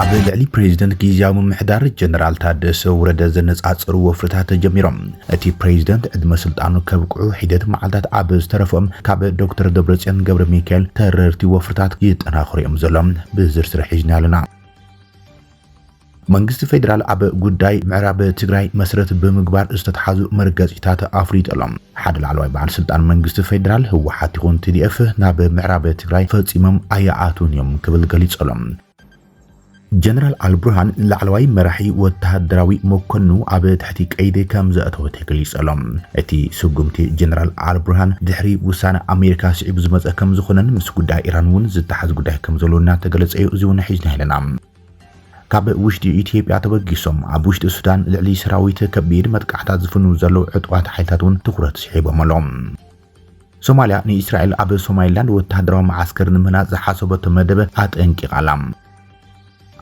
عبد العلي بريزيدنت ጊዜያዊ ምሕዳር ጀነራል ታደሰ ወረደ ዘነጻጽሩ ወፍርታት ተጀሚሮም እቲ ፕሬዝዳንት ዕድመ ስልጣኑ ከብቅዑ ሂደት መዓልታት አብ ዝተረፈም ካብ ዶክተር ደብረጽዮን ገብረ ሚካኤል ተረርቲ ወፍርታት ይጠናኽሩ እዮም ዘሎም ብዝርዝር ሒዝና ኣለና መንግስት ፌደራል አብ ጉዳይ ምዕራብ ትግራይ መስረት በመግባር ዝተተሓዙ መርገጽታት አፍሪጠሎም ሓደ ላዕለዋይ ባዓል ስልጣን መንግስት ፌደራል ህወሓት ይኹን TDF ናብ ምዕራብ ትግራይ ፈጺሞም ኣያኣቱን እዮም ክብል ገሊጾሎም ጀነራል አልብርሃን ላዕለዋይ መራሒ ወተሃደራዊ መኮንኑ አብ ትሕቲ ቀይዲ ከም ዘእተወ ተገሊጾሎም እቲ ስጉምቲ ጀነራል አልብርሃን ድሕሪ ውሳነ አሜሪካ ስዒብ ዝመጸ ከም ዝኾነን ምስ ጉዳይ ኢራን ውን ዝተሓዝ ጉዳይ ከም ዘሎና ተገለጸ እዩ እዚውን ሒዝና ኣለና ካብ ውሽጢ ኢትዮጵያ ተበጊሶም ኣብ ውሽጢ ሱዳን ልዕሊ ሰራዊት ከቢድ መጥቃዕታት ዝፍኑ ዘለው ዕጡዋት ሓይልታት ውን ትኩረት ሲሒቦም ኣሎም ሶማልያ ንእስራኤል ኣብ ሶማሊላንድ ወተሃደራዊ ማዓስከር ንምህናፅ ዝሓሰበቶ መደበ ኣጠንቂቓላ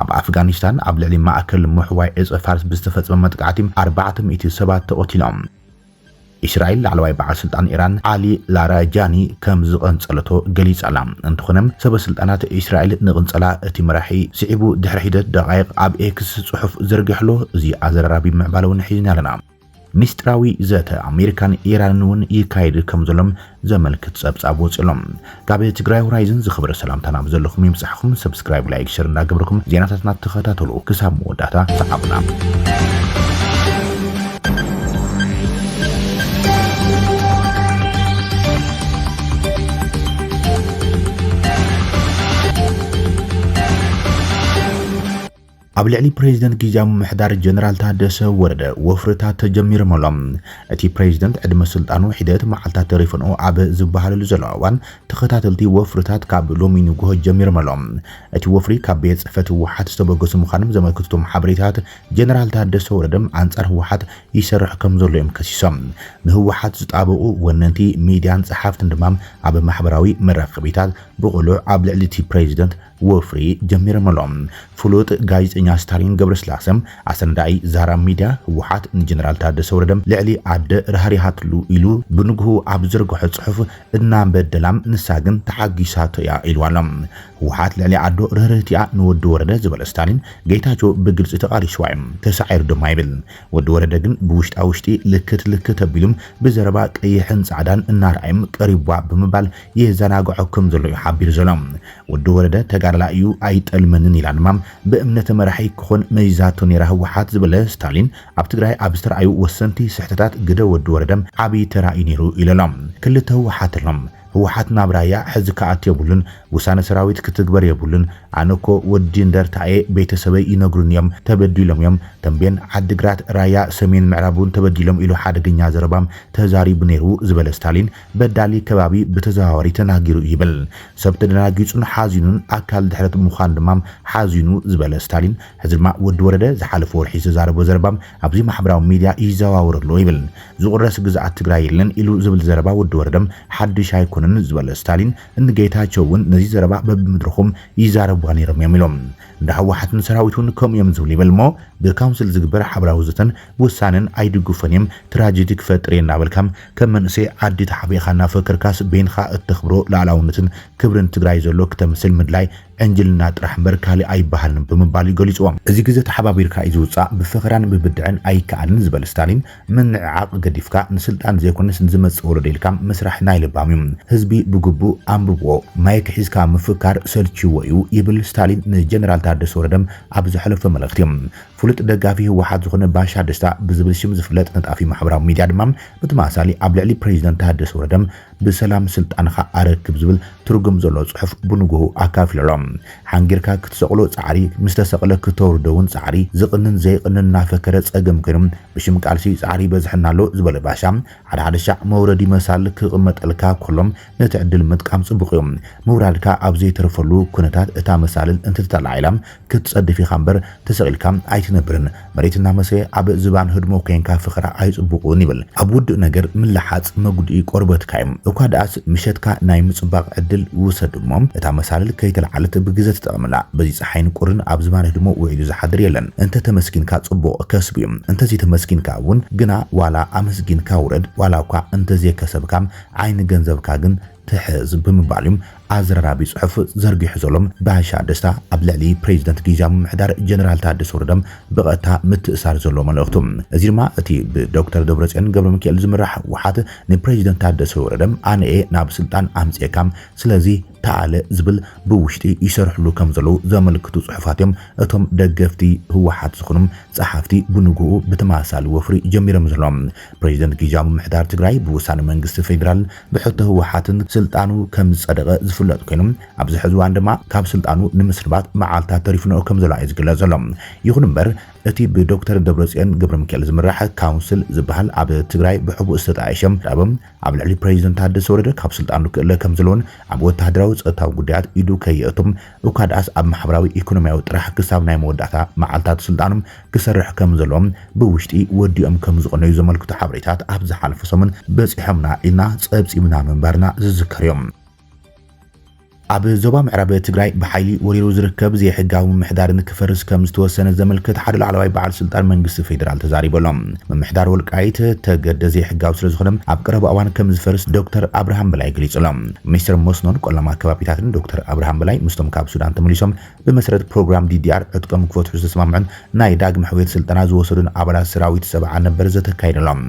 ኣብ ኣፍጋኒስታን ኣብ ልዕሊ ማእከል ምሕዋይ ዕፀ ፋርስ ብዝተፈጸመ መጥቃዕቲ 400 ሰባት ተቆቲሎም እስራኤል ላዕለዋይ በዓል ስልጣን ኢራን አሊ ላራጃኒ ከም ዝቐንጸለቶ ገሊጻላ እንትኾነም ሰበስልጣናት እስራኤል ንቕንጸላ እቲ መራሒ ስዒቡ ድሕሪ ሂደት ደቃይቕ ኣብ ኤክስ ጽሑፍ ዘርግሕሎ እዚ ኣዘራራቢ ምዕባለውን ሒዝና ኣለና ሚስጥራዊ ዘተ አሜሪካን ኢራንን ውን ይካይድ ከም ዘሎም ዘመልክት ጸብጻብ ወጽሎም ካብ ትግራይ ሆራይዝን ዝኽብረ ሰላምታና ብዘለኹም ይምጽሕኩም ሰብስክራይብ ላይክ ሼር እንዳገበርኩም ዜናታትና ተኸታተሉ ክሳብ መወዳእታ ሰዓብና ኣብ ልዕሊ ፕሬዝዳንት ጊዜያዊ ምሕዳር ጀነራል ታደሰ ወረደ ወፍርታት ተጀሚሮም ኣሎም እቲ ፕሬዝዳንት ዕድመ ስልጣኑ ሂደት መዓልታት ተሪፍንኦ ኣብ ዝበሃለሉ ዘሎ እዋን ተኸታተልቲ ወፍርታት ካብ ሎሚ ንጉሆ ጀሚሮም ኣሎም እቲ ወፍሪ ካብ ቤት ጽሕፈት ህወሓት ዝተበገሱ ምዃኖም ዘመልክቶም ሓበሬታት ጀነራል ታደሰ ወረደም አንጻር ህወሓት ይሰርሕ ከም ዘሎ እዮም ከሲሶም ንህወሓት ዝጣበቁ ወነንቲ ሚድያን ጸሓፍትን ድማ ኣብ ማሕበራዊ መራኸቢታት ብቑሉዕ ኣብ ልዕሊ እቲ ፕሬዝዳንት ወፍሪ ጀሚሮም ኣሎም ፍሉጥ ጋዜጠኛ ስታሊን ገብረስላሰም አሰንዳይ ዛራ ሚድያ ህወሓት ንጀነራል ታደሰ ወረደም ልዕሊ አደ ረሃሪሃትሉ ኢሉ ብንግሁ ኣብ ዘርግሖ ጽሑፍ እናበደላም ንሳግን ተሓጊሳቶ ያ ኢልዋሎም ህወሓት ልዕሊ አዶ ረህርህቲያ ንወዲ ወረደ ዝበለ ስታሊን ጌታቸው ብግልጽ ተቃሊሽዋይም ተሳዒር ድማ ይብል ወዲ ወረደ ግን ብውሽጣ ልክት ኣቢሉም ብዘረባ ቀይሕን ጻዕዳን እናርአይም ቀሪቧ ብምባል የዘናግዖኩም ዘሎ ይሓቢር ዘሎም ወዲ ወረደ ተጋርላ እዩ ኣይጠልመንን ኢላንማም በእምነት መራሒ ክኾን መይዛቶ ነራ ህወሓት ዝበለ ስታሊን ኣብ ትግራይ ኣብ ዝተርኣዩ ወሰንቲ ስሕተታት ግደ ወዲ ወረደም ዓብይ ተራእዩ ነይሩ ኢሎም ክልተ ህወሓት ኣሎም ህወሓት ናብ ራያ ሕዚ ከኣት የብሉን ውሳነ ሰራዊት ክትግበር የብሉን ኣነኮ ወዲ እንደርታኤ ቤተሰበይ ይነግሩን እዮም ተበዲሎም እዮም ተንቤን ዓድግራት ራያ ሰሜን ምዕራቡን ተበዲሎም ኢሉ ሓደገኛ ዘረባም ተዛሪቡ ነይሩ ዝበለ ስታሊን በዳሊ ከባቢ በተዘዋዋሪ ተናጊሩ ይብል ሰብ ተደናጊጹን ሓዚኑን ኣካል ድሕረት ምዃን ድማ ሓዚኑ ዝበለ ስታሊን ሕዚ ድማ ወዲ ወረደ ዝሓለፈ ወርሒ ተዛረቦ ዘረባም ኣብዚ ማሕበራዊ ሚድያ ይዘዋወረሉ ይብል ዝቁረስ ግዛኣት ትግራይ የለን ኢሉ ዝብል ዘረባ ወዲ ወረደም ሓድሽ ኣይኮነ ዝበለ ስታሊን እንጌታቸውን ነዚ ዘረባ በብምድረኹም ይዛረቡ ነይሮም የሚሎም እንደ ህወሓትን ሰራዊቱን ከም ዝብል ይበልሞ በካውንስል ዝግበር ሓበራዊ ዘተን ውሳነን ኣይድጉፈንም ትራጀዲ ክፈጥሬና በልካም ከም መንሴ ዓዲ ተሓቢኻና ፈከርካስ ቤንኻ እትኽብሮ ላዕላውነትን ክብርን ትግራይ ዘሎ ክተምስል ምድላይ እንጅልና ጥራሕ መርካሊ ኣይባሃልን ብምባል ይገልጽዎም እዚ ግዜ ተሓባቢርካ ይዝውጻእ ብፈኸራን ብብድዕን ኣይከኣልን ዝበለ ስታሊን ምንዓቕ ገዲፍካ ንስልጣን ዘይኮነስ ንዝመጽእ ወለደልካ መስራሕ ናይ ልባም ህዝቢ ብግቡ አንብቦ ማይክ ሒዝካ ምፍካር ሰልችዎ እዩ ይብል ስታሊን ንጀነራል ታደሰ ወረደም ኣብ ዝሕለፈ መልእኽቲ ፍሉጥ ደጋፊ ህወሓት ዝኾነ ባሻ ደስታ ብዝብል ሽም ዝፍለጥ ነጣፊ ማሕበራዊ ሚድያ ድማ ብተማሳሊ ኣብ ልዕሊ ፕሬዝዳንት ታደሰ ወረደም ብሰላም ስልጣንኻ ኣረክብ ዝብል ትርጉም ዘሎ ጽሑፍ ብንግሁ ኣካፊሎም ሓንጊርካ ክትሰቕሎ ጻዕሪ ምስተሰቕለ ክትወርደውን ጻዕሪ ዝቕንን ዘይቕንን ናፈከረ ጸገም ኮይኖም ብሽም ቃልሲ ጻዕሪ በዝሕናሎ ዝበለ ባሻ ሓደ ሻዕ መውረዲ መሳል ክቕመጠልካ ኮሎም ነቲ ዕድል ምጥቃም ጽቡቕ እዮም መውራድካ ኣብ ዘይተረፈሉ ኩነታት እታ መሳልን እንትተላዒላም ክትጸድፊ ኻምበር ተሰቒልካ ኣይትነብርን መሬትና መሰየ ኣብ ዝባን ህድሞ ኮይንካ ፍኽራ ኣይጽቡቑን ይብል ኣብ ውድእ ነገር ምልሓጽ መጉድኢ ቆርበትካ እዮም እኳ ደኣስ ምሸትካ ናይ ምጽባቕ ዕድል ውሰድሞም እታ መሳልል ከይተለዓለት ብግዘ ተጠቕምላ በዚ ፀሓይን ቁርን ኣብ ዝባን ህድሞ ውዒሉ ዝሓድር የለን እንተ ተመስኪንካ ጽቡቕ ከስብ እዮም እንተ ዘይተመስኪንካ እውን ግና ዋላ ኣመስጊንካ ውረድ ዋላ እኳ እንተ ዘይከሰብካ ዓይን ገንዘብካ ግን تحز بمباليم ኣዝራራቢ ጽሑፍ ዘርጊሑ ዘሎም ባሻ ደስታ ኣብ ልዕሊ ፕሬዚደንት ጊዜያዊ ምምሕዳር ጀነራል ታደሰ ወረደ ብቐጥታ ምትእሳር ዘሎ መልእኽቱ እዚ ድማ እቲ ብዶክተር ደብረጽዮን ገብረ ሚካኤል ዝምራሕ ህወሓት ንፕሬዚደንት ታደሰ ወረደ ኣነኤ ናብ ስልጣን ኣምጽኤካም ስለዚ ተዓለ ዝብል ብውሽጢ ይሰርሕሉ ከም ዘለው ዘመልክቱ ጽሑፋት እዮም እቶም ደገፍቲ ህወሓት ዝኾኑም ጸሓፍቲ ብንግኡ ብተማሳሊ ወፍሪ ጀሚሮም ዘሎም ፕሬዚደንት ጊዜያዊ ምምሕዳር ትግራይ ብውሳነ መንግስቲ ፌደራል ብሕቶ ህወሓትን ስልጣኑ ከም ዝጸደቐ ዝፍለጥ ኮይኖም ኣብዚ ሕዚ እዋን ድማ ካብ ስልጣኑ ንምስርባት መዓልታት ተሪፍኖ ከም ዘሎ እዩ ዝግለጽ ዘሎ ይኹን እምበር እቲ ብዶክተር ደብረጽዮን ገብረ ሚካኤል ዝምራሕ ካውንስል ዝበሃል ኣብ ትግራይ ብሕቡእ ዝተጣየሸም ዳብም ኣብ ልዕሊ ፕሬዚደንት ታደሰ ወረደ ካብ ስልጣኑ ክእለ ከም ዘለዎን ኣብ ወተሃደራዊ ጸጥታዊ ጉዳያት ኢዱ ከየእቶም እኳዳስ ኣብ ማሕበራዊ ኢኮኖሚያዊ ጥራሕ ክሳብ ናይ መወዳእታ መዓልታት ስልጣኖም ክሰርሕ ከም ዘለዎም ብውሽጢ ወዲኦም ከም ዝቆነዩ ዘመልክቱ ሓበሬታት ኣብ ዝሓለፈ ሰሙን በፂሖምና ኢልና ጸብጺብና ምንባርና ዝዝከር እዮም ኣብ ዞባ ምዕራብ ትግራይ ብሓይሊ ወሪሩ ዝርከብ ዘይሕጋዊ ምምሕዳርን ክፈርስ ከም ዝተወሰነ ዘመልክት ሓደ ላዕለዋይ በዓል ስልጣን መንግስቲ ፌደራል ተዛሪበሎም ምምሕዳር ወልቃይት ተገደ ዘይሕጋዊ ስለ ዝኾነ ኣብ ቀረባ እዋን ከም ዝፈርስ ዶክተር አብርሃም በላይ ገሊጾም ሚኒስትር መስኖን ቆላማ ከባቢታትን ዶክተር አብርሃም በላይ ምስቶም ካብ ሱዳን ተመሊሶም ብመሰረት ፕሮግራም ዲዲአር ዕጥቆም ክፈትሑ ዝተስማምዑን ናይ ዳግም ሕውየት ስልጠና ዝወሰዱን ኣባላት ሰራዊት ሰብዓ ነበር ዘተካይደሎም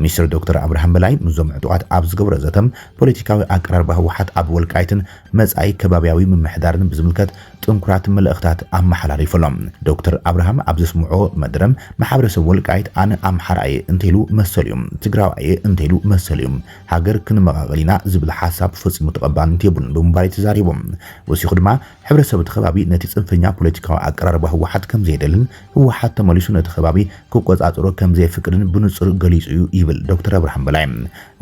ሚኒስትር ዶክተር አብርሃም በላይ ምዞም ዕጡቃት ኣብ ዝገብረ ዘተም ፖለቲካዊ ኣቀራርባ ህወሓት ኣብ ወልቃይትን መጻኢ ከባቢያዊ ምምሕዳርን ብዝምልከት ጥንኩራት መልእኽታት ኣመሓላሊፈሎም ዶክተር አብርሃም ኣብ ዝስምዖ መድረም ማሕበረሰብ ወልቃይት ኣነ ኣምሓራየ እንተይሉ መሰልዮም ትግራዋየ እንተይሉ መሰልዮም ሃገር ክንመቃቀሊና ዝብል ሓሳብ ፈጽሙ ተቀባልነት የብሉን ብምባል ተዛሪቦም ወሲኹ ድማ ሕብረተሰብ ተኸባቢ ነቲ ጽንፈኛ ፖለቲካዊ ኣቀራርባ ህወሓት ከም ዘይደልን ህወሓት ተመሊሱ ነቲ ከባቢ ክቆጻጽሮ ከም ዘይፍቅድን ብንጹር ገሊጹ እዩ ይብል ዶክተር አብርሃም በላይ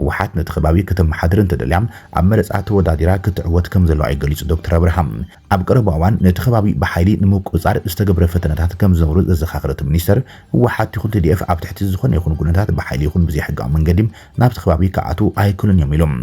ህወሓት ነቲ ከባቢ ከተመሓድር እንተደልያም ኣብ መረጻ ተወዳዲራ ክትዕወት ከም ዘለዋ ገሊጹ ዶክተር አብርሃም ኣብ ቀረባ እዋን ነቲ ከባቢ ብሓይሊ ንምቁጻር ዝተገብረ ፈተነታት ከም ዝነበሩ ዘዘኻኽረት ሚኒስተር ህወሓት ይኹን TDF ኣብ ትሕቲ ዝኾነ ይኹን ኩነታት ብሓይሊ ይኹን ብዘይሕጋዊ መንገዲ ናብቲ ከባቢ ከኣቱ ኣይክሉን እዮም ኢሎም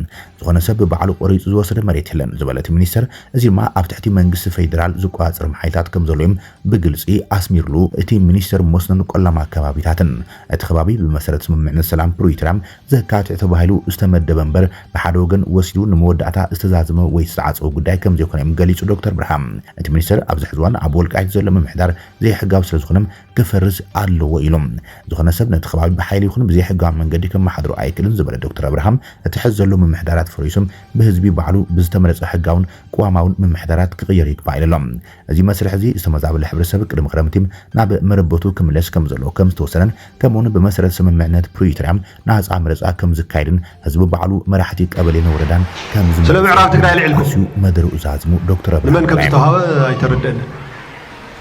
ዝኾነ ሰብ ብባዕሉ ቆሪጹ ዝወሰደ መሬት የለን ዝበለት ሚኒስተር እዚ ድማ ኣብ ትሕቲ መንግስቲ ፌደራል ዝቆጻጽር መሓይታት ከም ዘለዎም ብግልጺ ኣስሚርሉ እቲ ሚኒስተር መስኖን ቆላማ ከባቢታትን እቲ ከባቢ ብመሰረት ስምምዕነት ሰላም ፕሪቶሪያ ዘካትዕ ተባሂሉ ዝተመደበ እምበር ብሓደ ወገን ወሲዱ ንመወዳእታ ዝተዛዘመ ወይ ዝተዓጽወ ጉዳይ ከም ዘይኮነ ገሊጹ ዶክተር ብርሃም እቲ ሚኒስተር ኣብ ዝሕዝዋን ኣብ ወልቃይት ዘሎ ምምሕዳር ዘይሕጋዊ ስለ ዝኾነ ክፈርስ ኣለዎ ኢሎም ዝኾነ ሰብ ነቲ ከባቢ ብሓይሊ ይኹን ብዘይሕጋዊ መንገዲ ከመሓድሮ ኣይክልን ዝበለ ዶክተር አብርሃም እቲ ሕዚ ዘሎ ምምሕዳራት ፈሪሶም ብህዝቢ ባዕሉ ብዝተመረጸ ሕጋውን ቋማውን ምምሕዳራት ክቕየር ይግባእ ኢሎም እዚ መስርሕ እዚ ዝተመዛበለ ሕብረተሰብ ቅድሚ ክረምቲ ናብ መረበቱ ክምለስ ከም ዘሎ ከም ዝተወሰነን ከምኡውን ብመሰረት ስምምዕነት ፕሪቶሪያ ናፃ መረፃ ከም ዝካየድን ህዝቢ ባዕሉ መራሕቲ ቀበሌን ወረዳን ከም ስለ ምዕራብ ትግራይ ልዕልኩም መደሩ ዛዝሙ ዶክተር አብርሃም ንመን ከም ዝተዋሃበ ኣይተረድአን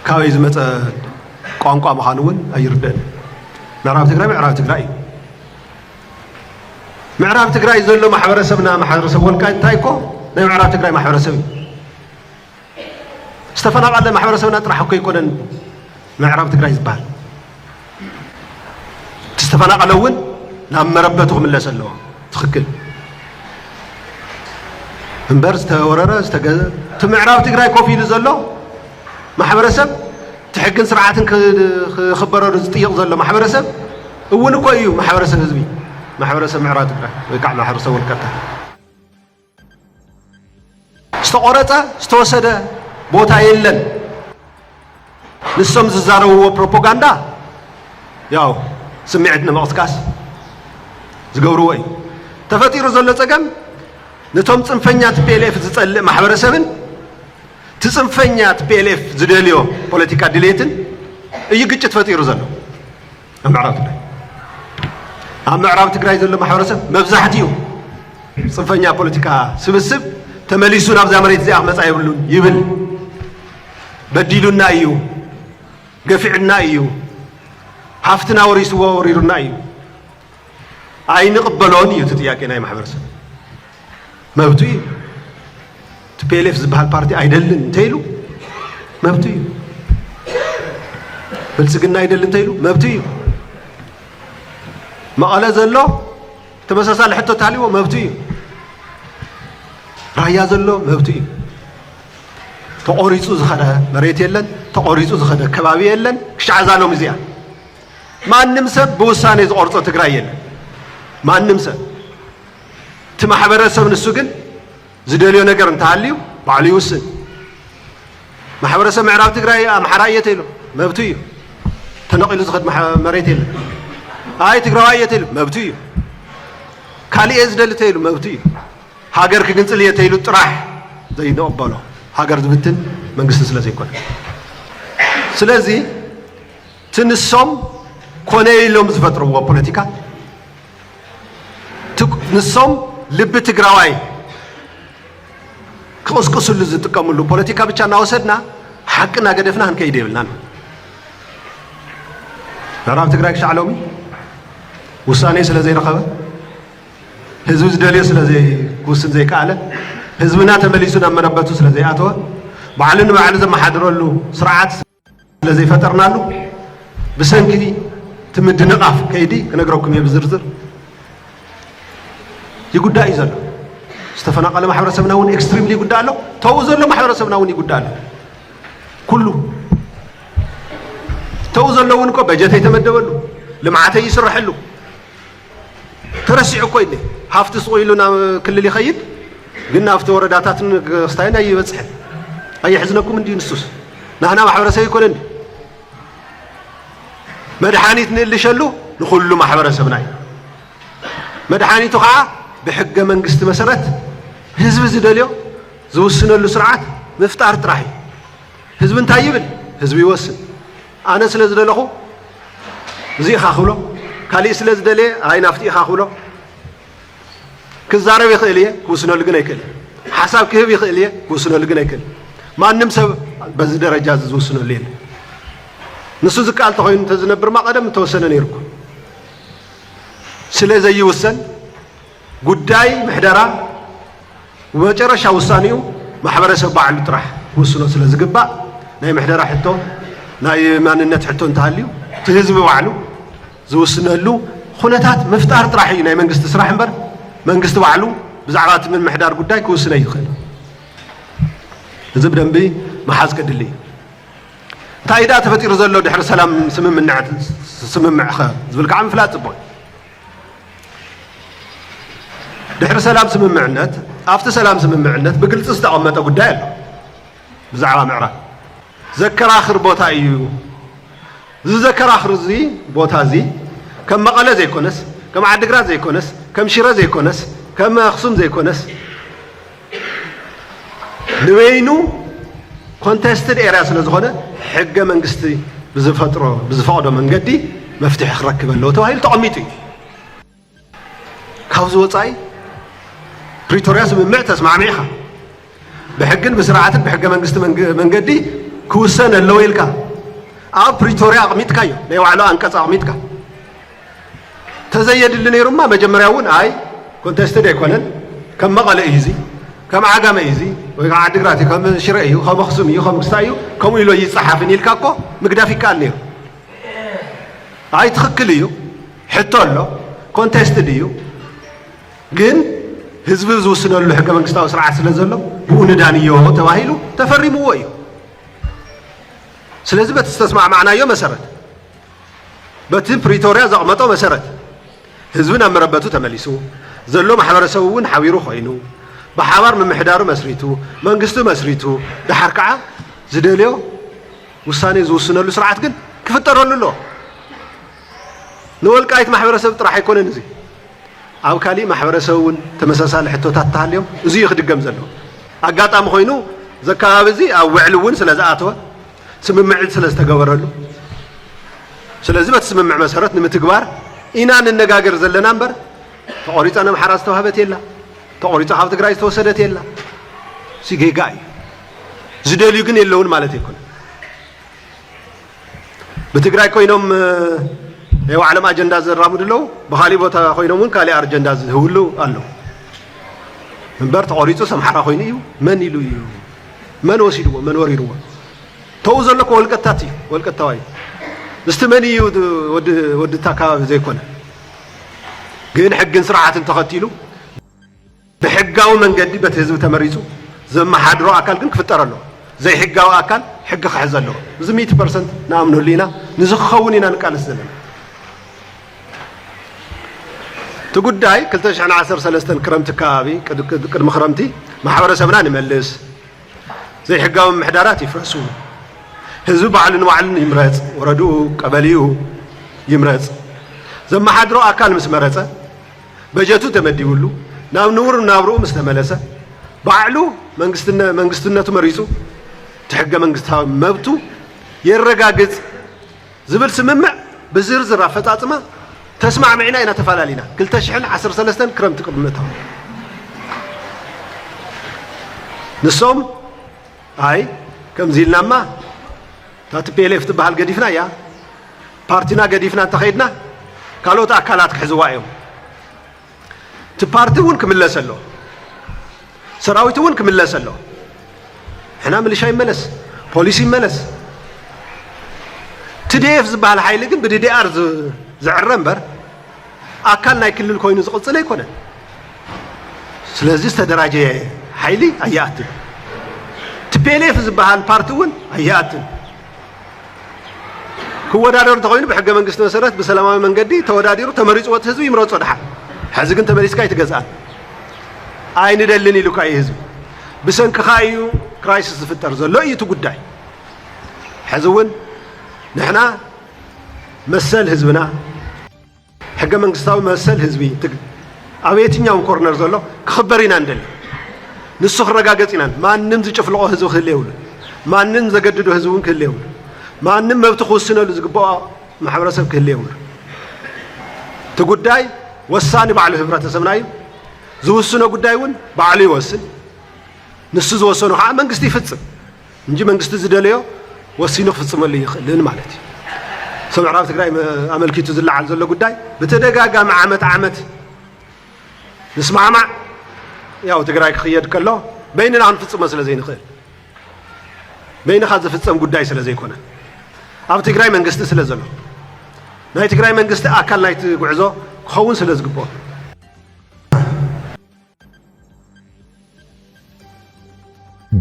ካበይ ዝመፀ ቋንቋ ምዃኑ እውን ኣይርድአን ምዕራብ ትግራይ ምዕራብ ትግራይ ዘሎ ማሕበረሰብና ማሕበረሰብ ወልቃይት እንታይ እኮ ናይ ምዕራብ ትግራይ ማሕበረሰብ ዝተፈናቀለ ማሕበረሰብና ጥራሕ እኮ ይኮነን ምዕራብ ትግራይ ዝበሃል ዝተፈናቀለ እውን ናብ መረበቱ ክምለስ ኣለዎ ትኽክል እምበር ዝተወረረ ዝተገዘ እቲ ምዕራብ ትግራይ ኮፍ ኢሉ ዘሎ ማሕበረሰብ ትሕግን ስርዓትን ክኽበረሉ ዝጥይቕ ዘሎ ማሕበረሰብ እውን እኮ እዩ ማሕበረሰብ ህዝቢ ማሕበረሰብ ምዕራብ ትግራይ ወይ ከዓ ማሕበረሰብ ወልቃይት ዝተቆረፀ ዝተወሰደ ቦታ የለን ንሶም ዝዛረብዎ ፕሮፓጋንዳ ያው ስምዒት ንምቕስቃስ ዝገብርዎ እዩ ተፈጢሩ ዘሎ ፀገም ነቶም ጽንፈኛ TPLF ዝጸልእ ማሕበረሰብን ጽንፈኛ TPLF ዝደልዮ ፖለቲካ ድሌትን እዩ ግጭት ፈጢሩ ዘሎ ኣብ ምዕራብ ትግራይ ዘሎ ማሕበረሰብ መብዛሕትኡ ጽንፈኛ ፖለቲካ ስብስብ ተመሊሱ ናብዛ መሬት እዚኣ ክመጻ የብሉን ይብል በዲሉና እዩ ገፊዕና እዩ ሃፍትና ወሪስዎ ወሪሩና እዩ ኣይንቕበሎን እዩ ጥያቄ ናይ ማሕበረሰብ መብቱ እዩ TPLF ዝበሃል ፓርቲ ኣይደልን እንተይሉ መብቱ እዩ ብልጽግና ኣይደልን እንተይሉ መብቱ እዩ መቐለ ዘሎ ተመሳሳሊ ሕቶት ሃልይዎ መብቱ እዩ ራያ ዘሎ መብቱ እዩ ተቆሪጹ ዝኸደ መሬት የለን ተቆሪጹ ዝኸደ ከባቢ የለን ክሻዕ ዛሎም እዚኣ ማንም ሰብ ብውሳኔ ዝቆርጾ ትግራይ የለን ማንም ሰብ እቲ ማሕበረሰብ ንሱ ግን ዝደልዮ ነገር እንተሃልዩ ባዕሉ ይውስን ማሕበረሰብ ምዕራብ ትግራይ ኣምሓራ እየ ተኢሉ መብቱ እዩ ተነቂሉ ዝኸድ መሬት የለን ኣይ ትግራዋይ እየ ተኢሉ መብቱ እዩ ካልእ እየ ዝደሊ ተኢሉ መብቱ እዩ ሃገር ክግንፅል እየ ተኢሉ ጥራሕ ዘይንቕበሎ ሃገር ዝብትን መንግስቲ ስለ ዘይኮነ ስለዚ ትንሶም ኮነ ኢሎም ዝፈጥርዎ ፖለቲካ ንሶም ልቢ ትግራዋይ ክቕስቅሱሉ ዝጥቀሙሉ ፖለቲካ ብቻ እናወሰድና ሓቅና ገደፍና ክንከይድ የብልናን ምዕራብ ትግራይ ክሻዕ ሎሚ ውሳኔ ስለ ዘይረኸበ ህዝቢ ዝደልዮ ስለ ዘይክውስን ዘይከኣለ ህዝብና ተመሊሱ ናብ መነበቱ ስለ ዘይኣተወ ባዕሉ ንባዕሉ ዘመሓድረሉ ስርዓት ስለ ዘይፈጠርናሉ ብሰንኪ ትምድንቓፍ ከይዲ ክነግረኩም እየ ብዝርዝር ይጉዳእ እዩ ዘሎ ዝተፈናቐለ ማሕበረሰብና እውን ኤክስትሪምሊ ይጉዳእ ኣሎ ተው ዘሎ ማሕበረሰብና እውን ይጉዳእ ኣሎ ኩሉ ተው ዘሎ እውን እኮ በጀት ኣይተመደበሉ ልምዓት ይስርሐሉ ተረሲዑ እኮ ኢለ ሃፍቲ ስቑኢሉ ናብ ክልል ይኸይድ ግን ናብቲ ወረዳታትን ክስታይን ኣይበፅሕን ኣይሕዝነኩም እንዲ ንሱስ ናህና ማሕበረሰብ ይኮነ እንዲ መድሓኒት ንእልሸሉ ንኩሉ ማሕበረሰብና እዩ መድሓኒቱ ከዓ ብሕገ መንግስቲ መሰረት ህዝቢ ዝደልዮ ዝውስነሉ ስርዓት ምፍጣር ጥራሕ እዩ ህዝቢ እንታይ ይብል ህዝቢ ይወስን ኣነ ስለ ዝደለኹ እዚ ኢኻ ክብሎ ካልእ ስለ ዝደልየ ኣይ ናፍቲ ኢኻ ክብሎ ክዛረብ ይኽእል እየ ክውስነሉ ግን ኣይክእል ሓሳብ ክህብ ይኽእል እየ ክውስነሉ ግን ኣይክእል ማንም ሰብ በዚ ደረጃ ዝውስነሉ የለ ንሱ ዝከኣል ተኾይኑ እንተዝነብርማ ቀደም ተወሰነ ነይሩ እኮ ስለ ዘይውሰን ጉዳይ ምሕደራ መጨረሻ ውሳኔኡ ማሕበረሰብ ባዕሉ ጥራሕ ውስኖ ስለ ዝግባእ ናይ ምሕደራ ሕቶ ናይ ማንነት ሕቶ እንተሃልዩ እቲ ህዝቢ ባዕሉ ዝውስነሉ ኩነታት ምፍጣር ጥራሕ እዩ ናይ መንግስቲ ስራሕ እምበር መንግስቲ ባዕሉ ብዛዕባ እቲ ምምሕዳር ጉዳይ ክውስነ ይኽእል እዚ ብደንቢ መሓዝ ከድሊ እዩ እንታይ ዳ ተፈጢሩ ዘሎ ድሕሪ ሰላም ስምምዕ ኸ ዝብል ከዓ ምፍላጥ ፅቡቅ ድሕሪ ሰላም ስምምዕነት ኣብቲ ሰላም ስምምዕነት ብግልፂ ዝተቐመጠ ጉዳይ ኣሎ ብዛዕባ ምዕራብ ዘከራኽር ቦታ እዩ እዚ ዘከራኽር እዚ ቦታ እዚ ከም መቐለ ዘይኮነስ ከም ዓዲግራት ዘይኮነስ ከም ሽረ ዘይኮነስ ከም ኣክሱም ዘይኮነስ ንበይኑ ኮንቴስትድ ኤርያ ስለ ዝኾነ ሕገ መንግስቲ ብዝፈቕዶ መንገዲ መፍትሒ ክረክብ ኣለዎ ተባሂሉ ተቐሚጡ እዩ ካብዚ ወፃኢ ፕሪቶርያ ስምምዕ ተስማዕሚዕኻ ብሕግን ብስርዓትን ብሕገ መንግስቲ መንገዲ ክውሰን ኣለዎ ኢልካ ኣብ ፕሪቶርያ ኣቕሚጥካ እዩ ናይ ባዕሉ ኣንቀጽ ኣቕሚጥካ ተዘየድሊ ነይሩማ መጀመርያ እውን ኣይ ኮንቴስትድ ኣይኮነን ከም መቐለ እዩ እዚ ከም ዓጋመ እዩ እዚ ወይ ከዓ ዓዲግራት እዩ ከም ሽረ እዩ ከም ኣክሱም እዩ ከም ክስታይ እዩ ከምኡ ኢሎ ይፀሓፍን ኢልካ እኮ ምግዳፍ ይከኣል ነይሩ ኣይ ትኽክል እዩ ሕቶ ኣሎ ኮንቴስትድ እዩ ግን ህዝቢ ዝውስነሉ ሕገ መንግስታዊ ስርዓት ስለ ዘሎ ብኡ ንዳንዮ ተባሂሉ ተፈሪምዎ እዩ ስለዚ በቲ ዝተስማዕማዕናዮ መሰረት በቲ ፕሪቶርያ ዘቕመጦ መሰረት ህዝቢ ናብ መረበቱ ተመሊሱ ዘሎ ማሕበረሰብ እውን ሓቢሩ ኮይኑ ብሓባር ምምሕዳሩ መስሪቱ መንግስቱ መስሪቱ ድሓር ከዓ ዝደልዮ ውሳኔ ዝውስነሉ ስርዓት ግን ክፍጠረሉ ኣሎ ንወልቃይት ማሕበረሰብ ጥራሕ ኣይኮነን እዚ ኣብ ካሊእ ማሕበረሰብ እውን ተመሳሳሊ ሕቶታት ተሃልዮም እዚ እዩ ክድገም ዘሎ ኣጋጣሚ ኮይኑ ዘከባቢ እዚ ኣብ ውዕሊ እውን ስለ ዝኣተወ ስምምዕ ስለ ዝተገበረሉ ስለዚ በቲ ስምምዕ መሰረት ንምትግባር ኢና ንነጋገር ዘለና እምበር ተቆሪፃ ነምሓራ ዝተዋህበት የላ ተቆሪፃ ካብ ትግራይ ዝተወሰደት የላ ሲጌጋ እዩ ዝደልዩ ግን የለውን ማለት ኣይኮነ ብትግራይ ኮይኖም ናይ ባዕሎም ኣጀንዳ ዘራምዱ ኣለዉ ብካሊእ ቦታ ኮይኖም እውን ካሊእ ኣጀንዳ ዝህብሉ ኣለዉ እምበር ተቆሪፁ ሰምሓራ ኮይኑ እዩ መን ኢሉ እዩ መን ወሲድዎ መን ወሪድዎ ተው ዘሎ እኮ ወልቀታት እዩ ወልቀታዋ እዩ ምስቲ መን እዩ ወድታ ከባቢ ዘይኮነ ግን ሕግን ስርዓትን ተኸቲሉ ብሕጋዊ መንገዲ በቲ ህዝቢ ተመሪፁ ዘመሓድሮ ኣካል ግን ክፍጠር ኣለዎ ዘይሕጋዊ ኣካል ሕጊ ክሕዝ ኣለዎ እዚ 100% ንኣምነሉ ኢና ንዚ ክኸውን ኢና ንቃልስ ዘለና تقداي 2013 كرمت كابي قدم خرمتي ማሕበረሰብና ንመልስ زي حقاو محدارات يفرسو ህዝብ ባዕልን ዋዕልን ይምረጽ ወረዱኡ ቀበሊኡ ይምረጽ ዘማሓድሮ አካል ምስ መረጸ በጀቱ ተመዲውሉ ናብ ንውር ናብሩኡ ምስ ተመለሰ ባዕሉ መንግስትነቱ መሪጹ ተሕገ መንግስታዊ መብቱ የረጋግጽ ዝብል ስምምዕ ብዝርዝር አፈጻጽማ ተስማዕምዕና ኢና ተፋላሊና 2013 ክረምቲ ቅድመታው ንሶም አይ ከምዚልናማ ታትፔሌፍ ትበሃል ገዲፍና ያ ፓርቲና ገዲፍና ተኸይድና ካልኦት አካላት ክሕዝዋ እዮም ቲ ፓርቲ እውን ክምለስ ኣሎ ሰራዊት እውን ክምለስ ኣሎ ሕና ምልሻ ይመለስ ፖሊስ ይመለስ ትዲኤፍ ዝበሃል ሓይሊ ግን ብዲዲአር ዝዕረ እምበር አካል ናይ ክልል ኮይኑ ዝቕፅል ኣይኮነን ስለዚ ዝተደራጀ ሓይሊ ኣያእትን ቲፔሌፍ ዝበሃል ፓርቲ እውን ኣያእትን ክወዳደሩ ተኮይኑ ብሕገ መንግስቲ መሰረት ብሰላማዊ መንገዲ ተወዳዲሩ ተመሪጹ ወት ህዝቢ ይምረጾ ድሓ ሕዚ ግን ተመሪጽካ ይትገዛእ ኣይንደልን ኢሉካ ህዝቢ ብሰንኪኻ እዩ ክራይሲስ ዝፍጠር ዘሎ እዩ እቲ ጉዳይ ሕዚ እውን ንሕና መሰል ህዝብና ሕገ መንግስታዊ መሰል ህዝቢ ኣብ የትኛውን ኮርነር ዘሎ ክኽበር ኢና እንደሊ ንሱ ክረጋገጽ ኢና ማንም ዝጭፍልቆ ህዝቢ ክህል የብሉ ማንም ዘገድዶ ህዝቢ እውን ክህል የብሉ ማንም መብቲ ክውስነሉ ዝግባኦ ማሕበረሰብ ክህል የብሉ እቲ ጉዳይ ወሳኒ ባዕሉ ህብረተሰብና እዩ ዝውስኖ ጉዳይ እውን ባዕሉ ይወስን ንሱ ዝወሰኑ ከዓ መንግስቲ ይፍጽም እንጂ መንግስቲ ዝደለዮ ወሲኑ ክፍጽመሉ ይኽእልን ማለት እዩ ሰብ ምዕራብ ትግራይ ኣመልኪቱ ዝለዓል ዘሎ ጉዳይ ብተደጋጋሚ ዓመት ንስማዕማዕ ያው ትግራይ ክኽየድ ከሎ በይንና ክንፍጽሞ ስለ ዘይንኽእል በይንኻ ዝፍጸም ጉዳይ ስለ ዘይኮነ ኣብ ትግራይ መንግስቲ ስለ ዘሎ ናይ ትግራይ መንግስቲ ኣካል ናይቲ ጉዕዞ ክኸውን ስለ ዝግብኦ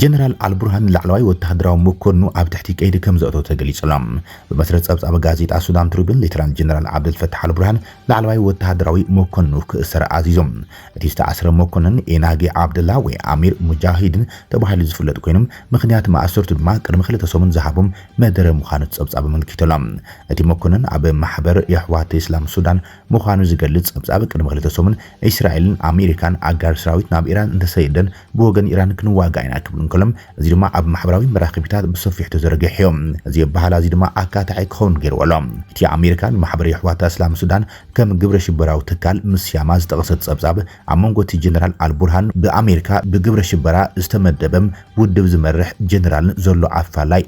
ጀነራል አልቡርሃን ላዕለዋይ ወታደራዊ መኮንኑ ኣብ ትሕቲ ቀይዲ ከም ዘእተው ተገሊጹሎም ብመስረት ጸብጻብ ጋዜጣ ሱዳን ትሪቡን ሌተናንት ጀነራል ዓብደልፈታሕ አልቡርሃን ላዕለዋይ ወታደራዊ መኮንኑ ክእሰር ኣዚዞም እቲ ዝተኣሰረ መኮንን ኤናጌ ዓብደላ ወይ አሚር ሙጃሂድን ተባሂሉ ዝፍለጥ ኮይኖም ምክንያት ማእሰርቱ ድማ ቅድሚ 2 ሰሙን ዝሃቦም መደረ ምዃኑ ጸብጻብ ኣመልኪቶሎም እቲ መኮንን ኣብ ማሕበር የሕወሓት እስላም ሱዳን ምዃኑ ዝገልጽ ጸብጻብ ቅድሚ 2 ሰሙን እስራኤልን ኣሜሪካን ኣጋር ሰራዊት ናብ ኢራን እንተሰይደን ብወገን ኢራን ክንዋጋ ኢና ክብሉ እንከሎም እዚ ድማ ኣብ ማሕበራዊ መራኸቢታት ብሰፊሕ ተዘርጊሖም እዚ ባህላ እዚ ድማ ኣካታዒ ክኸውን ገይርዎሎም እቲ ኣሜሪካን ማሕበር የሕወሓት እስላም ሱዳን ከም ግብረ ሽበራዊ ትካል ምስያማ ዝጠቕሰት ጸብጻብ ኣብ መንጎ እቲ ጀነራል አልቡርሃን ብኣሜሪካ ብግብረ ሽበራ ዝተመደበም ውድብ ዝመርሕ ጀነራል ዘሎ ኣፋላይ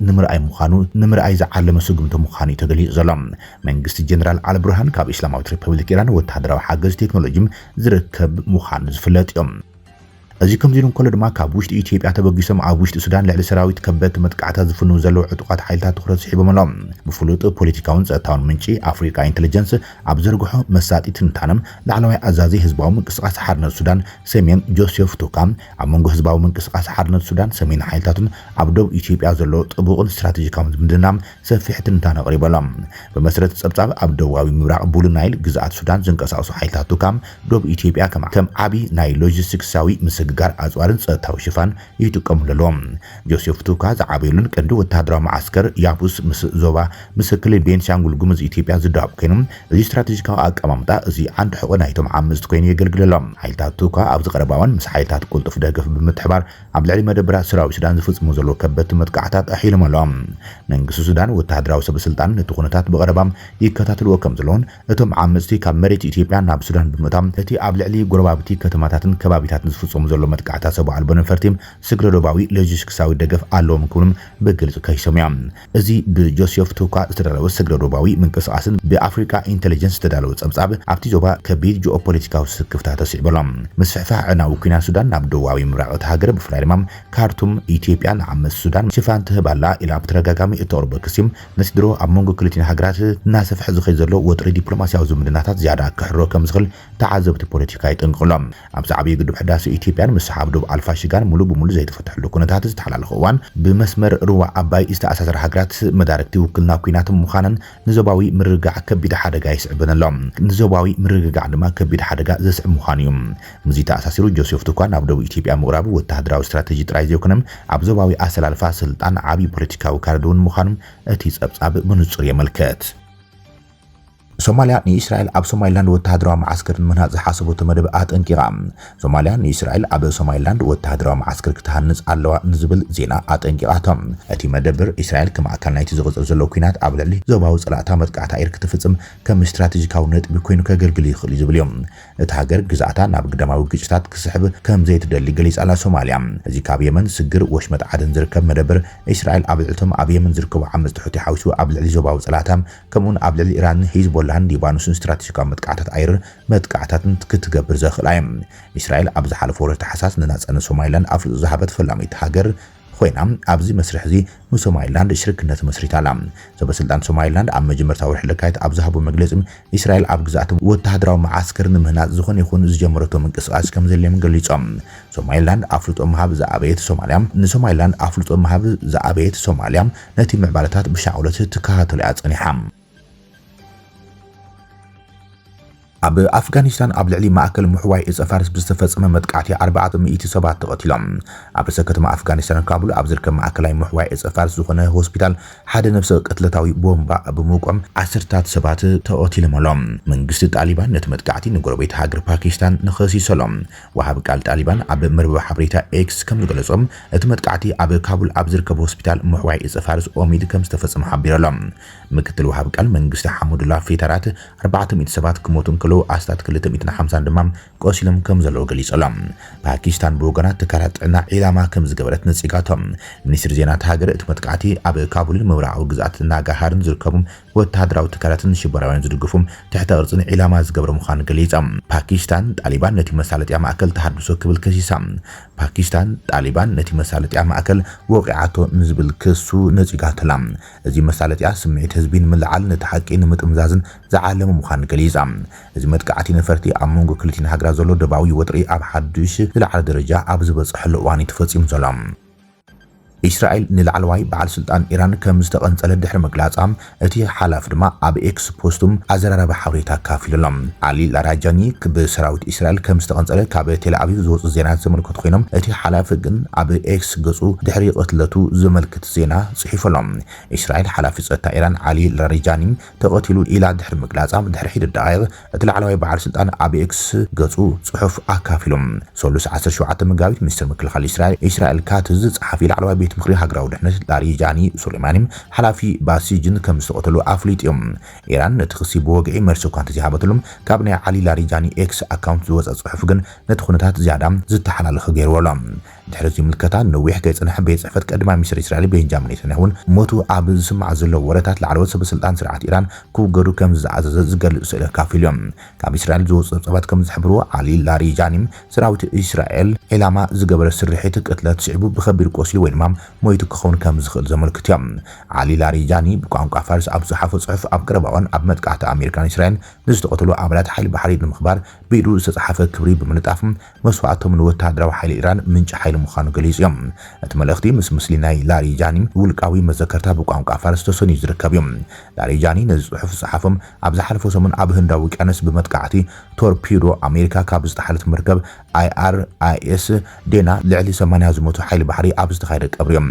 ንምርኣይ ዝዓለመ ስጉምቲ ምዃኑ ተገሊጹ ዘሎ መንግስቲ ጀነራል አልቡርሃን ካብ እስላማዊት ሪፐብሊክ ኢራን ወታደራዊ ሓገዝ ቴክኖሎጂ ዝርከብ ምዃኑ ዝፍለጥ እዮም እዚ ከምዚሉ እንከሎ ድማ ካብ ውሽጢ ኢትዮጵያ ተበጊሶም ኣብ ውሽጢ ሱዳን ልዕሊ ሰራዊት ከበድቲ መጥቃዕታት ዝፍንው ዘለዉ ዕጡቃት ሓይልታት ትኩረት ስሒቦም ኣሎም ብፍሉጥ ፖለቲካውን ጸጥታውን ምንጪ ኣፍሪካ ኢንተሊጀንስ ኣብ ዘርግሖ መሳጢ ትንታኖም ላዕለዋይ ኣዛዚ ህዝባዊ ምንቅስቃስ ሓርነት ሱዳን ሰሜን ጆሴፍ ቱካ ኣብ መንጎ ህዝባዊ ምንቅስቃስ ሓርነት ሱዳን ሰሜን ሓይልታትን ኣብ ደቡብ ኢትዮጵያ ዘሎ ጥቡቕን ስትራቴጂካውን ዝምድናም ሰፊሕ ትንታኖ ኣቕሪቦሎም ብመሰረት ጸብጻብ ኣብ ደቡባዊ ምብራቕ ቡሉ ናይል ግዛኣት ሱዳን ዝንቀሳቐሱ ሓይልታት ቱካ ደቡብ ኢትዮጵያ ከም ዓቢ ናይ ሎጂስቲክሳዊ ጋር ኣጽዋርን ጸጥታዊ ሽፋን ይጥቀሙሎም ጆሴፍ ቱካ ዝዓበየሉን ቀንዲ ወታደራዊ ማዓስከር ያቡስ ምስ ዞባ ምስ ክልል ቤንሻንጉል ጉሙዝ ኢትዮጵያ ዝዳብ ኮይኖም እዚ ስትራቴጂካዊ ኣቀማምጣ እዚ ዓንዲ ሕቆ ናይቶም ዓምስት ኮይኑ የገልግለሎም ሓይልታት ቱካ ኣብ ዝቀረባውን ምስ ሓይልታት ቁልጡፍ ደገፍ ብምትሕባር ኣብ ልዕሊ መደበራት ሰራዊት ሱዳን ዝፍጽሙ ዘለዉ ከበድቲ መጥቃዕታት ኣሒሎም ኣሎም መንግስቲ ሱዳን ወታደራዊ ሰበስልጣን ነቲ ኩነታት ብቐረባም ይከታተልዎ ከም ዘለውን እቶም ዓምስቲ ካብ መሬት ኢትዮጵያ ናብ ሱዳን ብምእታም እቲ ኣብ ልዕሊ ጎረባብቲ ከተማታትን ከባቢታትን ዝፍጽሙ ዘሎ መጥቃዕታ ሰብኣዊ ኣልቦ ነፈርቲም ስግረዶባዊ ሎጂስቲክሳዊ ደገፍ ኣለዎም ክብሎም ብግልጽ ከይሰሙ እዮም እዚ ብጆሴፍ ቱካ ዝተዳለወ ስግረዶባዊ ምንቅስቃስን ብኣፍሪካ ኢንተሊጀንስ ዝተዳለወ ጸብጻብ ኣብቲ ዞባ ከቢድ ጂኦፖለቲካዊ ስክፍታት ተስዒቦሎም ምስሕፋሕ ዕናዊ ኩናት ሱዳን ናብ ደቡባዊ ምብራቕ እቲ ሃገር ብፍላይ ድማ ካርቱም ኢትዮጵያ ንዓመት ሱዳን ሽፋን ትህባላ ኢላ ብተረጋጋሚ ብተደጋጋሚ እተቕርቦ ክሲም ነቲ ድሮ ኣብ መንጎ ክልቲአን ሃገራት እናሰፍሐ ዝኸይድ ዘሎ ወጥሪ ዲፕሎማስያዊ ዝምድናታት ዝያዳ ክሕሮ ከም ዝኽእል ተዓዘብቲ ፖለቲካ ይጥንቅሎም። ኣብዚ ዓብዪ ግድብ ሕዳሴ ኢትዮጵያን ምስ ሓብ ዶብ ኣልፋሽጋን ሙሉእ ብሙሉእ ዘይተፈትሐሉ ኩነታት ዝተሓላለኸ እዋን ብመስመር ሩባ ኣባይ ዝተኣሳሰረ ሃገራት መዳርክቲ ውክልና ኩናት ምዃነን ንዞባዊ ምርግጋዕ ከቢድ ሓደጋ ይስዕበነሎም። ንዞባዊ ምርግጋዕ ድማ ከቢድ ሓደጋ ዘስዕብ ምዃኑ እዩ። ምዚ ተኣሳሲሩ ጆሴፍ ትኳን ናብ ደቡብ ኢትዮጵያ ምቕራቡ ወተሃደራዊ ስትራቴጂ ጥራይ ዘይኮነም ኣብ ዞባዊ ኣሰላልፋ ስልጣን ዓብዪ ፖለቲካዊ ካርድ እውን ምዃኑ እቲ ጸብጻብ ብንጹር የመልከት። ሶማሊያ ንእስራኤል ኣብ ሶማሊላንድ ወተሃደራዊ ማዓስከር ንምንሃጽ ዝሓሰበቶ መደብ ኣጠንቂቓ። ሶማሊያ ንእስራኤል ኣብ ሶማሊላንድ ወተሃደራዊ ማዓስከር ክትሃንጽ ኣለዋ ንዝብል ዜና ኣጠንቂቓቶም። እቲ መደበር እስራኤል ከማእከል ናይቲ ዝቕጽል ዘሎ ኩናት ኣብ ልዕሊ ዞባዊ ጸላእታ መጥቃዕቲ ኣየር ክትፍጽም ከም ስትራቴጂካዊ ነጥቢ ኮይኑ ከገልግል ይኽእል እዩ ዝብል እዮም። እቲ ሃገር ግዛእታ ናብ ግዳማዊ ግጭታት ክስሕብ ከም ዘይትደሊ ገሊጻ ኣላ ሶማልያ። እዚ ካብ የመን ስግር ወሽመጥ ዓደን ዝርከብ መደበር እስራኤል ኣብ ልዕልቶም ኣብ የመን ዝርከቡ ዓመጽቲ ሕቲ ሓዊሱ ኣብ ልዕሊ ዞባዊ ጸላእታ ከምኡን ኣብ ልዕሊ ኢራን ሂዝቦላ ሊባኖስን ስትራቴጂካዊ መጥቃዕታት ኣየር መጥቃዕታትን ክትገብር ዘኽእላ እያ። እስራኤል ኣብ ዝሓለፈ ወርሒ ታሕሳስ ንናጽነት ሶማሊላንድ ኣፍልጦ ዝሃበት ፈላሚት ሃገር ኮይና ኣብዚ መስርሕ እዚ ንሶማሊላንድ ሽርክነት መስሪታ ኣላ። ሰበስልጣን ሶማሊላንድ ኣብ መጀመርታዊ ወርሒ ለካቲት ኣብ ዝሃቦ መግለጺ እስራኤል ኣብ ግዛእቲ ወተሃደራዊ ማዓስከር ንምህናጽ ዝኾነ ይኹን ዝጀመረቶ ምንቅስቓስ ከም ዘድልዮም ገሊጾም። ሶማሊላንድ ኣፍልጦ ምሃብ ዝኣበየት ሶማልያ ንሶማሊላንድ ኣፍልጦ ምሃብ ዝኣበየት ሶማልያ ነቲ ምዕባለታት ብሻዕውለት ትከታተል እያ ጸኒሓ። ኣብ ኣፍጋኒስታን ኣብ ልዕሊ ማእከል ምሕዋይ እፀ ፋርስ ብዝተፈጸመ መጥቃዕቲ 400 ሰባት ተቐቲሎም። ኣብ ርእሰ ከተማ ኣፍጋኒስታን ካቡል ኣብ ዝርከብ ማእከላይ ምሕዋይ እፀ ፋርስ ዝኾነ ሆስፒታል ሓደ ነፍሰ ቅትለታዊ ቦምባ ብምውቆም 10 ሰባት ተቐቲሎም ኣሎም። መንግስቲ ጣሊባን ነቲ መጥቃዕቲ ንጎረቤት ሃገር ፓኪስታን ንኸሲሰሎም። ወሃቢ ቃል ጣሊባን ኣብ መርበብ ሓበሬታ ኤክስ ከም ዝገለጾም እቲ መጥቃዕቲ ኣብ ካቡል ኣብ ዝርከብ ሆስፒታል ምሕዋይ እፀ ፋርስ ኦሚድ ከም ዝተፈጸመ ሓቢሮሎም። ምክትል ወሃቢ ቃል መንግስቲ ሓሙዱላ ፌታራት 400 ሰባት ክሞቱን ከለዉ ኣስታት 250 ድማ ቆሲሎም ከም ዘለዉ ገሊጾሎም። ፓኪስታን ብወገናት ትካላት ጥዕና ዒላማ ከም ዝገበረት ነጺጋቶም። ሚኒስትሪ ዜና ሃገር እቲ መጥቃዕቲ ኣብ ካቡልን ምብራቃዊ ግዛኣት ናጋሃርን ዝርከቡ ወተሃደራዊ ትካላትን ሽበራውያን ዝድግፉም ትሕተ ቅርጽን ዒላማ ዝገብረ ምዃኑ ገሊጾም። ፓኪስታን ጣሊባን ነቲ መሳለጥያ ማእከል ተሃድሶ ክብል ከሲሳ። ፓኪስታን ጣሊባን ነቲ መሳለጥያ ማእከል ወቂዓቶ ንዝብል ክሱ ነጺጋተላ። እዚ መሳለጥያ ስምዒት ህዝቢ ንምልዓል ነቲ ሓቂ ንምጥምዛዝን ዝዓለመ ምዃኑ ገሊጻ። እዚ መጥቃዕቲ ነፈርቲ ኣብ መንጎ ክልቲአን ሃገራት ዘሎ ደባዊ ወጥሪ ኣብ ሓድሽ ዝለዓለ ደረጃ ኣብ ዝበጽሐሉ እዋን ተፈጺሙ ዘሎ። እስራኤል ንላዕለዋይ በዓል ስልጣን ኢራን ከም ዝተቐንጸለ ድሕሪ መግለጻ እቲ ሓላፍ ድማ ኣብ ኤክስ ፖስቱም ኣዘራረበ ሓበሬታ ካፊሎም። አሊ ላራጃኒ ብሰራዊት እስራኤል ከም ዝተቐንጸለ ካብ ቴልአቪቭ ዝወጹ ዜናታት ዘመልክቱ ኮይኖም እቲ ሓላፍ ግን ኣብ ኤክስ ገጹ ድሕሪ ቅትለቱ ዘመልክት ዜና ጽሒፈሎም። እስራኤል ሓላፊ ጸጥታ ኢራን አሊ ላራጃኒ ተቐቲሉ ኢላ ድሕሪ መግለጻ ድሕሪ ሒድ ደቂቕ እቲ ላዕለዋይ በዓል ስልጣን ኣብ ኤክስ ገጹ ጽሑፍ ኣካፊሎም። ሰሉስ 17 መጋቢት ሚኒስትር ምክልኻል እስራኤል ካትዝ ጸሓፊ ላዕለዋይ ቤት ምክሪ ሃገራዊ ድሕነት ላሪጃኒ ሱሌማኒ ሓላፊ ባሲጅን ከም ዝተቐተሉ ኣፍሊጥዮም። ኢራን ነቲ ክሲ ብወግዒ መልሲ እኳ እንተዝሃበትሎም ካብ ናይ አሊ ላሪጃኒ ኤክስ ኣካውንት ዝወፀ ጽሑፍ ግን ነቲ ኩነታት ዝያዳ ዝተሓላለኸ ገይርዎሎም። ድሕሪ እዚ ምልከታ ነዊሕ ከይጽንሐ ቤት ጽሕፈት ቀዳማይ ሚኒስትር እስራኤል ቤንጃሚን ኔታንያሁን ሞቱ ኣብ ዝስማዕ ዘሎ ወረታት ላዕለዎት ሰበስልጣን ስርዓት ኢራን ክውገዱ ከም ዝኣዘዘ ዝገልጽ ስእሊ ካፊሎም። ካብ እስራኤል ዝወፁ ጸብጻባት ከም ዝሕብርዎ አሊ ላሪጃኒ ሰራዊት እስራኤል ዒላማ ዝገበረ ስርሒት ቅትለት ስዕቡ ብኸቢድ ቆስሊ ወይ ድማ ሞይቱ ክኸውን ከም ዝኽእል ዘመልክት እዮም። አሊ ላሪጃኒ ብቋንቋ ፋርስ ኣብ ዝሓፈ ጽሑፍ ኣብ ቀረባውን ኣብ መጥቃዕቲ ኣሜሪካን እስራኤል ንዝተቐተሉ ኣባላት ሓይሊ ባሕሪ ንምኽባር ብኢዱ ዝተጻሕፈ ክብሪ ብምልጣፍ መስዋዕቶም ንወተሃደራዊ ሓይሊ ኢራን ምንጪ ሓይሊ ምዃኑ ገሊጹ እዮም። እቲ መልእኽቲ ምስ ምስሊ ናይ ላሪጃኒ ውልቃዊ መዘከርታ ብቋንቋ ፋርስ ተሰኒዩ ዝርከብ እዩ። ላሪጃኒ ነዚ ጽሑፍ ዝጸሓፎም ኣብ ዝሓለፈ ሰሙን ኣብ ህንዳዊ ውቅያኖስ ብመጥቃዕቲ ቶርፒዶ ኣሜሪካ ካብ ዝተሓለት መርከብ IRIS ዴና ልዕሊ 80 ዝሞቱ ሓይሊ ባሕሪ ኣብ ዝተኻየደ ቀብሪ እዮም።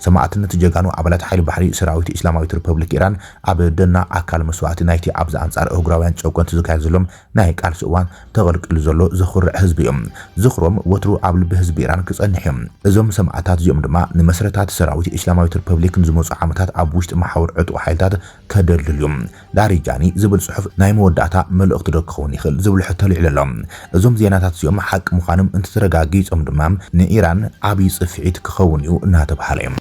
ሰማዕትነት ጀጋኑ ኣባላት ሓይሊ ባሕሪ ሰራዊት እስላማዊት ሪፐብሊክ ኢራን ኣብ ደና ኣካል መስዋዕቲ ናይቲ ኣብዚ ኣንጻር እግራውያን ጨቆንቲ ዝካየድ ዘሎም ናይ ቃልሲ እዋን ተቐልቅሉ ዘሎ ዘኹርዕ ህዝቢ እዮም። ዝኽሮም ወትሩ ኣብ ልቢ ህዝቢ ኢራን ክጸንሕ እዮም። እዞም ሰማዕታት እዚኦም ድማ ንመሰረታት ሰራዊት እስላማዊት ሪፐብሊክ ንዝመፁ ዓመታት ኣብ ውሽጢ ማሕበር ዕጡቕ ሓይልታት ከደልሉ እዮም። ላሪጃኒ ዝብል ጽሑፍ ናይ መወዳእታ መልእኽቲ ዶ ክኸውን ይኽእል ዝብል ሕቶ ልዕለሎም። እዞም ዜናታት እዚኦም ሓቂ ምዃኖም እንትተረጋጊጾም ድማ ንኢራን ዓብዪ ጽፍዒት ክኸውን እዩ እናተባህለ እዩ።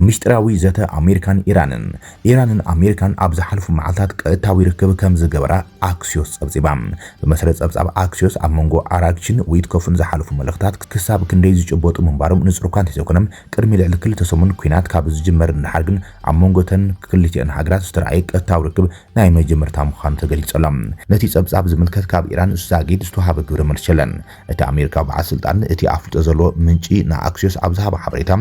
ሚስጥራዊ ዘተ ኢራንን አሜሪካን ኣብ ዝሓልፉ መዓልታት ቀጥታዊ ርክብ ከም ዝገበራ አክሲዮስ ጸብጺባ ብመሰረት ጸብጻብ አክሲዮስ ኣብ መንጎ አራግቺን ዊትኮፍን ዝሓልፉ መልእኽታት ክሳብ ክንደይ ዝጭበጡ ምንባሮም ንጽሩካን ተዘኮነም ቅድሚ ልዕሊ ክልተ ሰሙን ኩናት ካብ ዝጅመር እንድሓር ግን ኣብ መንጎተን ክልቲአን ሃገራት ዝተረኣየ ቀጥታዊ ርክብ ናይ መጀመርታ ምዃኑ ተገሊጹሎም ነቲ ጸብጻብ ዝምልከት ካብ ኢራን ዝሳጊድ ዝተዋሃበ ግብረ መልስ የለን እቲ አሜሪካ በዓል ስልጣን እቲ ኣፍልጦ ዘሎ ምንጪ ንኣክሲዮስ ኣብ ዝሃበ ሓበሬታ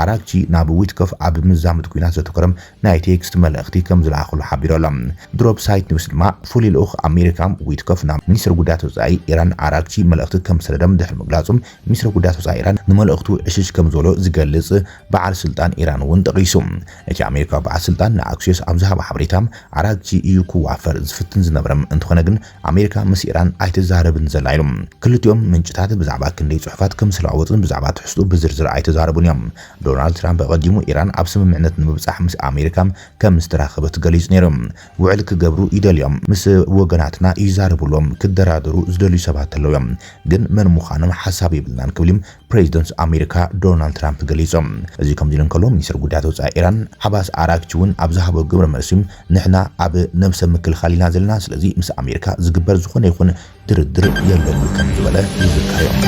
አራግቺ ናብ ዊትኮፍ ኣብ ምዛመት ኩናት ዘተኮረም ናይ ቴክስት መልእኽቲ ከም ዝለኣኸሉ ሓቢሮሎም ድሮፕ ሳይት ኒውስ ድማ ፍሉይ ልኡኽ አሜሪካ ዊትኮፍ ናብ ሚኒስትር ጉዳያት ወጻኢ ኢራን አራግቺ መልእኽቲ ከም ሰደደም ድሕሪ ምግላጹም ሚኒስትር ጉዳያት ወጻኢ ኢራን ንመልእኽቱ ዕሽሽ ከም ዘሎ ዝገልጽ በዓል ስልጣን ኢራን እውን ጠቂሱ እቲ አሜሪካ በዓል ስልጣን ንኣክሲዮስ ኣብ ዝሃበ ሓበሬታ አራግቺ እዩ ክዋፈር ዝፍትን ዝነበረም እንትኾነ ግን አሜሪካ ምስ ኢራን ኣይተዛረብን ዘላ ኢሎም ክልቲኦም ምንጭታት ብዛዕባ ክንደይ ጽሑፋት ከም ዝለዋወጡን ብዛዕባ ትሕዝቶ ብዝርዝር ኣይተዛረቡን እዮም ዶናልድ ትራምፕ ቀዲሙ ኢራን ኣብ ስምምዕነት ንምብጻሕ ምስ አሜሪካ ከም ዝተራኸበት ገሊጹ ነይሮም ውዕል ክገብሩ ይደልዮም ምስ ወገናትና ይዛረብሎም ክደራደሩ ዝደልዩ ሰባት ኣለውዮም ግን መን ምዃኖም ሓሳብ ይብልናን ክብልም ፕሬዚደንት አሜሪካ ዶናልድ ትራምፕ ገሊጾም እዚ ከም ዝልን ከሎ ሚኒስትር ጉዳያት ወጻኢ ኢራን ሓባስ አራግቺ እውን ኣብ ዝሃበ ግብረ መልሲ ንሕና ኣብ ነብሰ ምክልኻል ኢና ዘለና ስለዚ ምስ አሜሪካ ዝግበር ዝኾነ ይኹን ድርድር የለን ከም ዝበለ ይዝካዮም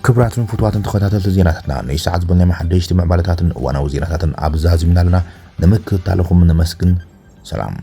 ክብራትን ፍትዋትን ተኸታተልቲ ዜናታትና ናይ ሰዓት ዝበልና መሓደሽቲ ምዕባለታትን እዋናዊ ዜናታትን ኣብ ዛዝምና ኣለና ንምክትታለኹም ንመስግን ሰላም